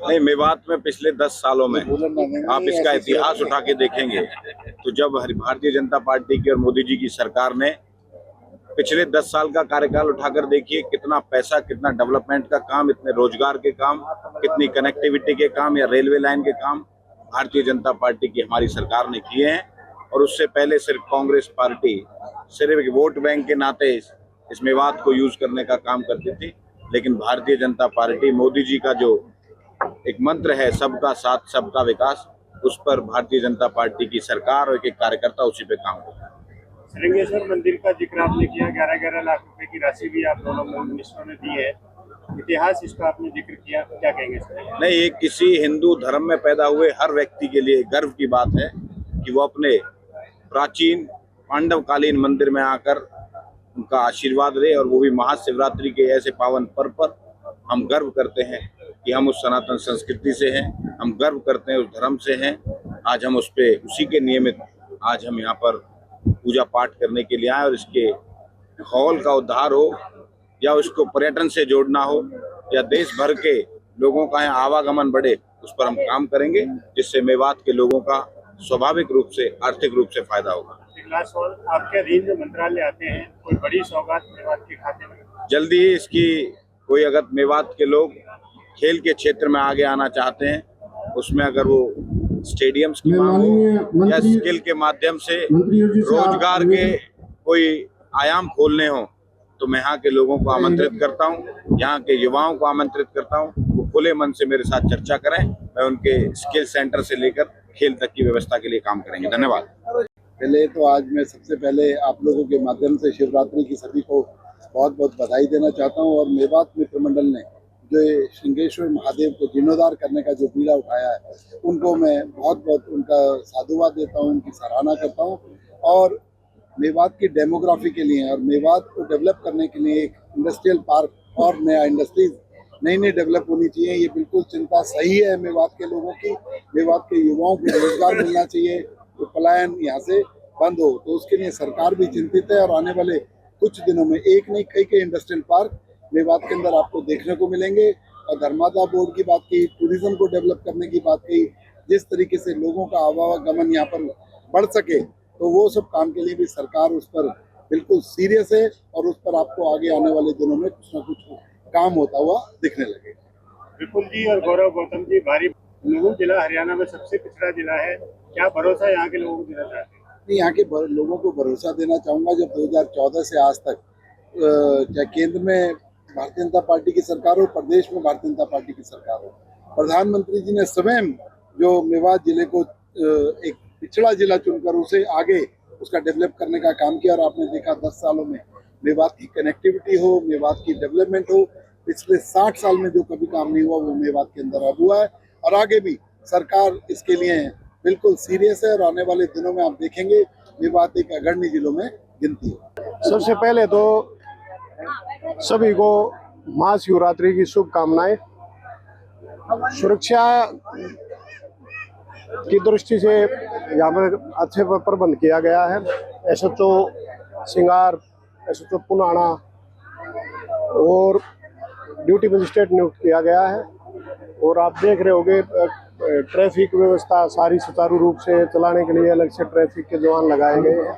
नहीं, मेवात में पिछले 10 सालों में आप इसका इतिहास उठा के देखेंगे तो जब भारतीय जनता पार्टी की और मोदी जी की सरकार ने पिछले 10 साल का कार्यकाल उठाकर देखिए, कितना पैसा, कितना डेवलपमेंट का काम, इतने रोजगार के काम, कितनी कनेक्टिविटी के काम या रेलवे लाइन के काम भारतीय जनता पार्टी की हमारी सरकार ने किए हैं। और उससे पहले सिर्फ कांग्रेस पार्टी सिर्फ एक वोट बैंक के नाते इस मेवात को यूज करने का काम करती थी, लेकिन भारतीय जनता पार्टी, मोदी जी का जो एक मंत्र है सबका साथ सबका विकास, उस पर भारतीय जनता पार्टी की सरकार और एक कार्यकर्ता उसी पे काम करता है। श्रृंगेश्वर मंदिर का जिक्र आपने किया, 11-11 लाख रुपए की राशि भी आप दोनों मिनिस्टरों ने दी है। इतिहास इसका आपने जिक्र किया, क्या कहेंगे? नहीं, ये किसी हिंदू धर्म में पैदा हुए हर व्यक्ति के लिए गर्व की बात है कि वो अपने प्राचीन पांडवकालीन मंदिर में आकर उनका आशीर्वाद ले, और वो भी महाशिवरात्रि के ऐसे पावन पर्व पर। हम गर्व करते हैं कि हम उस सनातन संस्कृति से हैं, हम गर्व करते हैं उस धर्म से हैं। आज हम उस पे उसी के नियमित आज हम यहाँ पर पूजा पाठ करने के लिए आए, और इसके हॉल का उद्धार हो या उसको पर्यटन से जोड़ना हो या देश भर के लोगों का यहाँ आवागमन बढ़े, उस पर हम काम करेंगे, जिससे मेवात के लोगों का स्वाभाविक रूप से आर्थिक रूप से फायदा होगा। आपके अधीन जो मंत्रालय आते हैं, कोई बड़ी सौगात मेवात के खाते में? जल्दी ही इसकी कोई, अगर मेवात के लोग खेल के क्षेत्र में आगे आना चाहते हैं, उसमें अगर वो स्टेडियम्स की मांग हो या स्किल के माध्यम से रोजगार के कोई आयाम खोलने हो, तो मैं यहाँ के लोगों को आमंत्रित करता हूँ, यहाँ के युवाओं को आमंत्रित करता हूँ, वो खुले मन से मेरे साथ चर्चा करें। मैं उनके स्किल सेंटर से लेकर खेल तक की व्यवस्था के लिए काम करेंगे। धन्यवाद। पहले तो आज मैं सबसे पहले आप लोगों के माध्यम से शिवरात्रि की सभी को बहुत बहुत बधाई देना चाहता हूँ। और मेवात मित्र मंडल ने जो श्रृंगेश्वर महादेव को जीर्णोद्धार करने का जो बीड़ा उठाया है, उनको मैं बहुत बहुत उनका साधुवाद देता हूँ, उनकी सराहना करता हूँ। और मेवात की डेमोग्राफी के लिए और मेवात को डेवलप करने के लिए एक इंडस्ट्रियल पार्क और नया इंडस्ट्रीज नई डेवलप होनी चाहिए। ये बिल्कुल चिंता सही है मेवात के लोगों की। मेवात के युवाओं को रोजगार मिलना चाहिए, तो पलायन यहाँ से बंद हो, तो उसके लिए सरकार भी चिंतित है। और आने वाले कुछ दिनों में एक नहीं कई इंडस्ट्रियल पार्क मेवात के अंदर आपको देखने को मिलेंगे। और धर्मादा बोर्ड की बात की, टूरिज्म को डेवलप करने की बात की, जिस तरीके से लोगों का आवागमन यहाँ पर बढ़ सके, तो वो सब काम के लिए भी सरकार उस पर बिल्कुल सीरियस है। और उस पर आपको आगे आने वाले दिनों में कुछ ना कुछ काम होता हुआ दिखने लगेगा। विपुल जी और गौरव गौतम जी, भारी लुहू जिला हरियाणा में सबसे पिछड़ा जिला है, क्या भरोसा यहाँ के लोगों को देना चाहते हैं? यहाँ के लोगों को भरोसा देना चाहूँगा, जब 2014 से आज तक चाहे केंद्र में भारतीय जनता पार्टी की सरकार हो, प्रदेश में भारतीय जनता पार्टी की सरकार हो, प्रधानमंत्री जी ने स्वयं जो मेवात जिले को एक पिछड़ा जिला चुनकर उसे आगे उसका डेवलप करने का काम किया। और आपने देखा 10 सालों में मेवात की कनेक्टिविटी हो, मेवात की डेवलपमेंट हो, पिछले 60 साल में जो कभी काम नहीं हुआ वो मेवात के अंदर अब हुआ है। और आगे भी सरकार इसके लिए बिल्कुल सीरियस है। और आने वाले दिनों में आप देखेंगे मेवात एक अग्रणी जिलों में गिनती है। सबसे पहले तो सभी को महाशिवरात्रि की शुभकामनाएं। सुरक्षा की दृष्टि से यहाँ पर अच्छे प्रबंध किया गया है। एसएचओ सिंगार, एसएचओ पुनाना और ड्यूटी मजिस्ट्रेट नियुक्त किया गया है। और आप देख रहे होंगे ट्रैफिक व्यवस्था सारी सुचारू रूप से चलाने के लिए अलग से ट्रैफिक के जवान लगाए गए हैं।